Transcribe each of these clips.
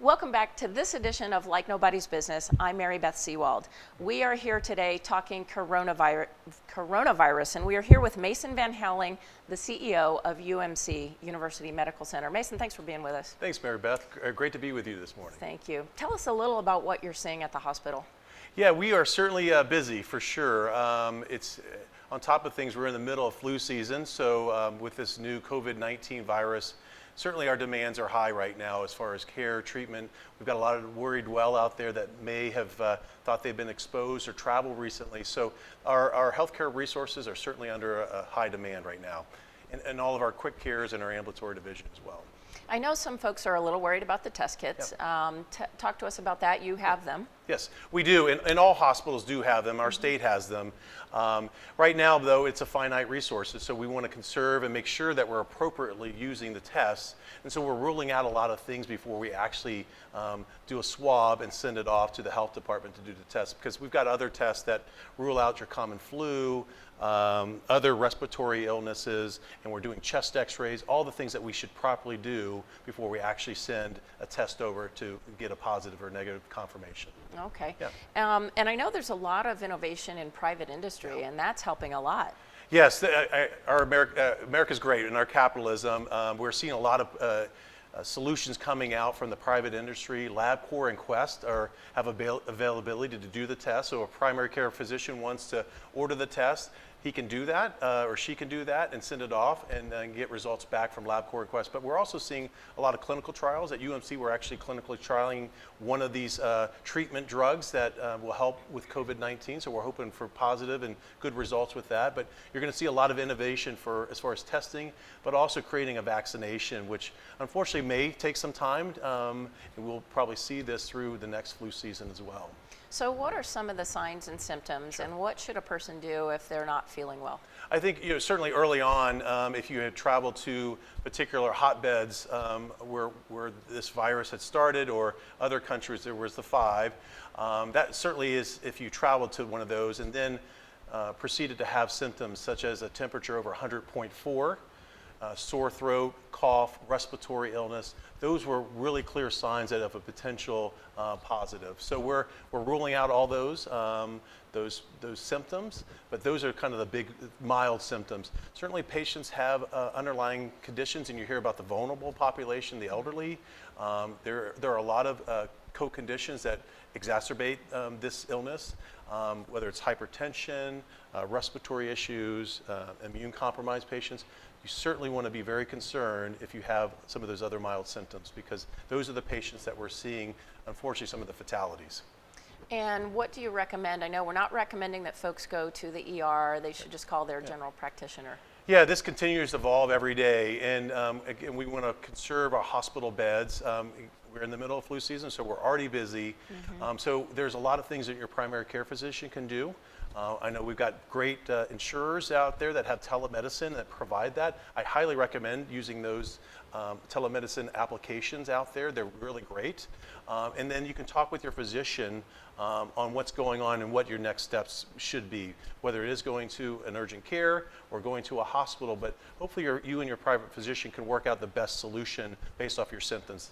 Welcome back to this edition of Like Nobody's Business. I'm Mary Beth Sewald. We are here today talking coronavirus, and we are here with Mason VanHouweling, the CEO of UMC, University Medical Center. Mason, thanks for being with us. Thanks, Mary Beth. Great to be with you this morning. Thank you. Tell us a little about what you're seeing at the hospital. Yeah, we are certainly busy for sure. It's on top of things, we're in the middle of flu season, so with this new COVID-19 virus, certainly our demands are high right now as far as care, treatment. We've got a lot of worried well out there that may have thought they've been exposed or traveled recently. So our healthcare resources are certainly under a high demand right now. And all of our quick cares and our ambulatory division as well. I know some folks are a little worried about the test kits. Yep. Talk to us about that. You have them. Yes, we do, and all hospitals do have them. Our state has them. Right now, though, it's a finite resources, so we want to conserve and make sure that we're appropriately using the tests. And so we're ruling out a lot of things before we actually do a swab and send it off to the health department to do the test, because we've got other tests that rule out your common flu, other respiratory illnesses, and we're doing chest x-rays, all the things that we should properly do before we actually send a test over to get a positive or negative confirmation. Okay. Yeah. And I know there's a lot of innovation in private industry, and that's helping a lot. Yes, America's great in our capitalism. We're seeing a lot of solutions coming out from the private industry. LabCorp and Quest have availability to do the test. So a primary care physician wants to order the test, he can do that, or she can do that and send it off and get results back from LabCorp and Quest. But we're also seeing a lot of clinical trials. At UMC, we're actually clinically trialing one of these treatment drugs that will help with COVID-19. So we're hoping for positive and good results with that. But you're going to see a lot of innovation as far as testing, but also creating a vaccination, which unfortunately may take some time. And we'll probably see this through the next flu season as well. So what are some of the signs and symptoms, Sure. and what should a person do if they're not feeling well? I think certainly early on, if you had traveled to particular hotbeds where this virus had started, or other countries, there was the 5. That certainly is if you traveled to one of those and then proceeded to have symptoms such as a temperature over 100.4, sore throat, cough, respiratory illness. Those were really clear signs of a potential positive. So we're ruling out all those symptoms, but those are kind of the big mild symptoms. Certainly patients have underlying conditions, and you hear about the vulnerable population, the elderly. There are a lot of co-conditions that exacerbate this illness, whether it's hypertension, respiratory issues, immune compromised patients. You certainly want to be very concerned if you have some of those other mild symptoms, because those are the patients that we're seeing, unfortunately, some of the fatalities. And what do you recommend? I know we're not recommending that folks go to the ER. They should just call their general practitioner. Yeah, this continues to evolve every day, and again, we want to conserve our hospital beds. We're in the middle of flu season, so we're already busy. So there's a lot of things that your primary care physician can do. I know we've got great insurers out there that have telemedicine that provide that. I highly recommend using those telemedicine applications out there. They're really great. And then you can talk with your physician on what's going on and what your next steps should be, whether it is going to an urgent care or going to a hospital. But hopefully you and your private physician can work out the best solution based off your symptoms.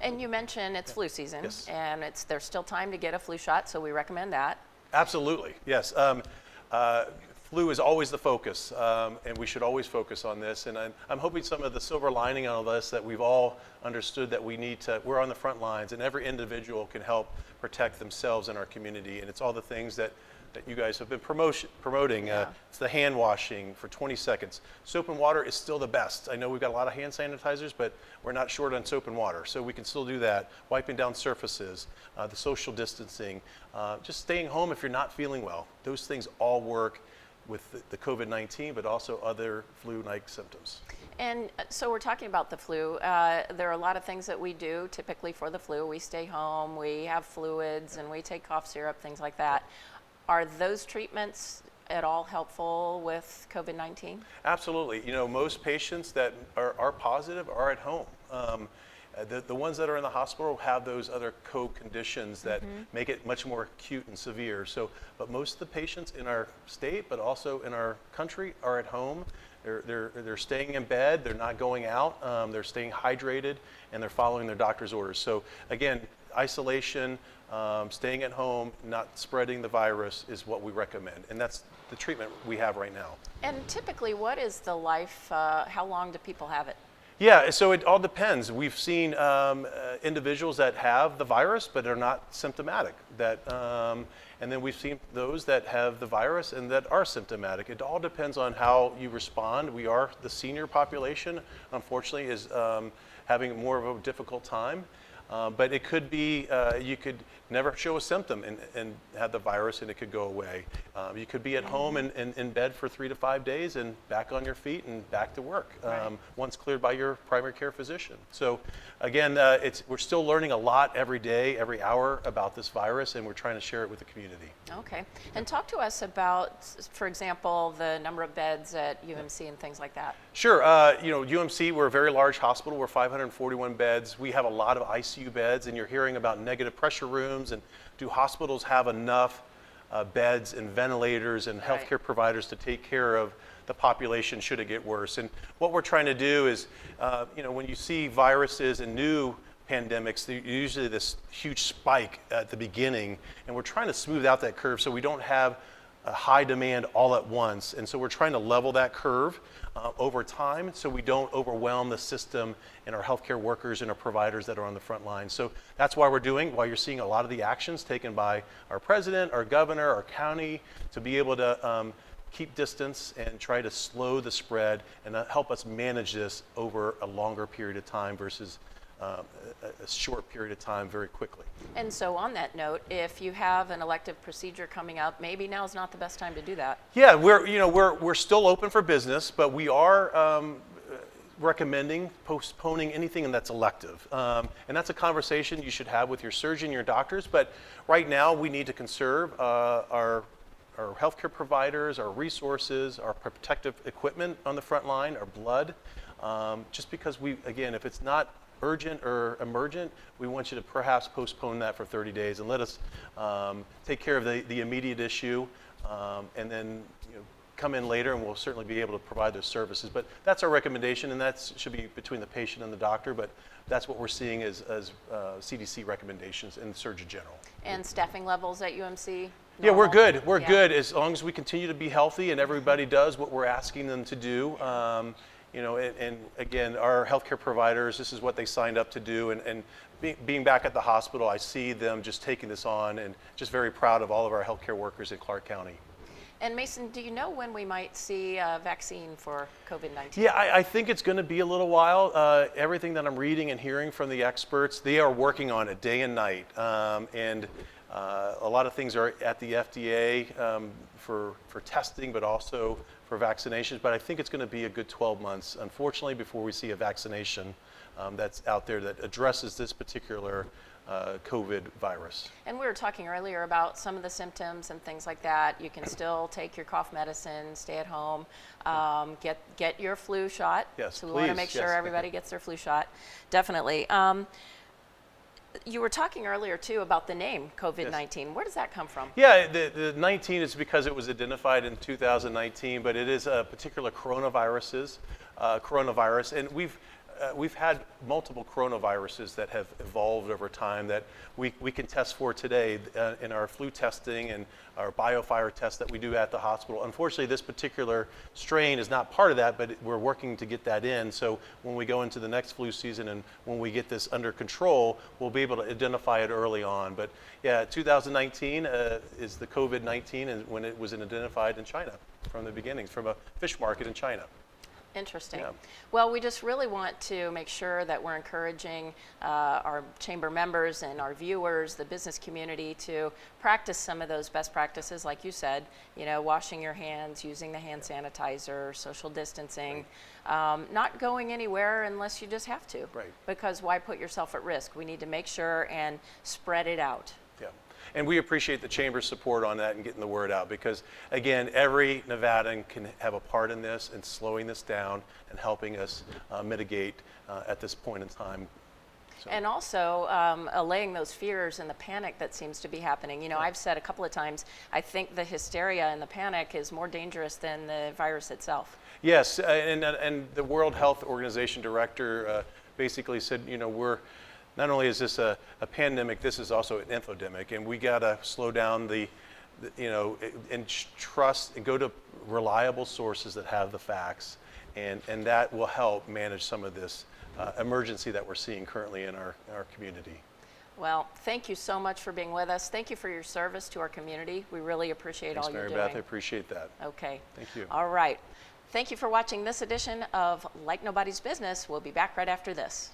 And you mentioned it's flu season, Yes. and there's still time to get a flu shot, so we recommend that. Absolutely, yes. Flu is always the focus, and we should always focus on this. And I'm hoping some of the silver lining on all this, that we've all understood that we're on the front lines, and every individual can help protect themselves in our community. And it's all the things that you guys have been promoting. Yeah. It's the hand washing for 20 seconds. Soap and water is still the best. I know we've got a lot of hand sanitizers, but we're not short on soap and water, so we can still do that. Wiping down surfaces, the social distancing, just staying home if you're not feeling well. Those things all work with the COVID-19, but also other flu-like symptoms. And so we're talking about the flu. There are a lot of things that we do typically for the flu. We stay home, we have fluids, and we take cough syrup, things like that. Are those treatments at all helpful with COVID-19? Absolutely. Most patients that are positive are at home. The ones that are in the hospital have those other co-conditions that make it much more acute and severe. But most of the patients in our state, but also in our country, are at home. they're staying in bed, they're not going out, they're staying hydrated, and they're following their doctor's orders. So again, isolation, staying at home, not spreading the virus is what we recommend, and that's the treatment we have right now. And typically, what is the life, how long do people have it? Yeah, so it all depends. We've seen individuals that have the virus but are not symptomatic. And then we've seen those that have the virus and that are symptomatic. It all depends on how you respond. The senior population, unfortunately, is having more of a difficult time. But it could be, you could never show a symptom and have the virus and it could go away. You could be at home and in bed for 3 to 5 days and back on your feet and back to work once cleared by your primary care physician. So again, we're still learning a lot every day, every hour about this virus, and we're trying to share it with the community. Okay. And talk to us about, for example, the number of beds at UMC and things like that. Sure. UMC, we're a very large hospital. We're 541 beds. We have a lot of ICU beds, and you're hearing about negative pressure rooms. And do hospitals have enough beds and ventilators and healthcare providers to take care of the population should it get worse? And what we're trying to do is, when you see viruses and new pandemics, there's usually this huge spike at the beginning, and we're trying to smooth out that curve so we don't have a high demand all at once. And so we're trying to level that curve over time so we don't overwhelm the system and our healthcare workers and our providers that are on the front line. So that's why why you're seeing a lot of the actions taken by our president, our governor, our county to be able to keep distance and try to slow the spread and help us manage this over a longer period of time versus a short period of time very quickly. And so on that note, if you have an elective procedure coming up, maybe now's not the best time to do that. Yeah, we're still open for business, but we are recommending postponing anything that's elective. And that's a conversation you should have with your surgeon, your doctors, but right now we need to conserve our healthcare providers, our resources, our protective equipment on the front line, our blood, just because if it's not urgent or emergent, we want you to perhaps postpone that for 30 days and let us take care of the immediate issue, and then come in later and we'll certainly be able to provide those services. But that's our recommendation, and that should be between the patient and the doctor, but that's what we're seeing as CDC recommendations and Surgeon General. And staffing levels at UMC? Yeah, we're good. We're good as long as we continue to be healthy and everybody does what we're asking them to do. And again, our healthcare providers, this is what they signed up to do. And being back at the hospital, I see them just taking this on and just very proud of all of our healthcare workers in Clark County. And Mason, do you know when we might see a vaccine for COVID-19? Yeah, I think it's going to be a little while. Everything that I'm reading and hearing from the experts, they are working on it day and night. And a lot of things are at the FDA for testing, but also for vaccinations. But I think it's going to be a good 12 months, unfortunately, before we see a vaccination that's out there that addresses this particular COVID virus. And we were talking earlier about some of the symptoms and things like that. You can still take your cough medicine, stay at home, get your flu shot. Yes, so we want to make sure everybody gets their flu shot. Definitely. You were talking earlier too about the name COVID-19. Yes. Where does that come from? Yeah, the 19 is because it was identified in 2019, but it is a particular coronavirus, and we've had multiple coronaviruses that have evolved over time that we can test for today in our flu testing and our biofire test that we do at the hospital. Unfortunately, this particular strain is not part of that, but we're working to get that in. So when we go into the next flu season and when we get this under control, we'll be able to identify it early on. But yeah, 2019 is the COVID-19, and when it was identified in China from the beginnings, from a fish market in China. Interesting. Yeah. Well, we just really want to make sure that we're encouraging our chamber members and our viewers, the business community, to practice some of those best practices, like you said, washing your hands, using the hand sanitizer, social distancing, not going anywhere unless you just have to. Right. Because why put yourself at risk? We need to make sure and spread it out. Yeah. And we appreciate the Chamber's support on that and getting the word out because, again, every Nevadan can have a part in this and slowing this down and helping us mitigate at this point in time. So. And also allaying those fears and the panic that seems to be happening. I've said a couple of times, I think the hysteria and the panic is more dangerous than the virus itself. Yes, and the World Health Organization director basically said, we're not only is this a pandemic, this is also an infodemic, and we got to slow down and trust and go to reliable sources that have the facts, and that will help manage some of this emergency that we're seeing currently in our community. Well, thank you so much for being with us. Thank you for your service to our community. We really appreciate all you're doing. Thanks, Mary Beth. I appreciate that. Okay. Thank you. All right. Thank you for watching this edition of Like Nobody's Business. We'll be back right after this.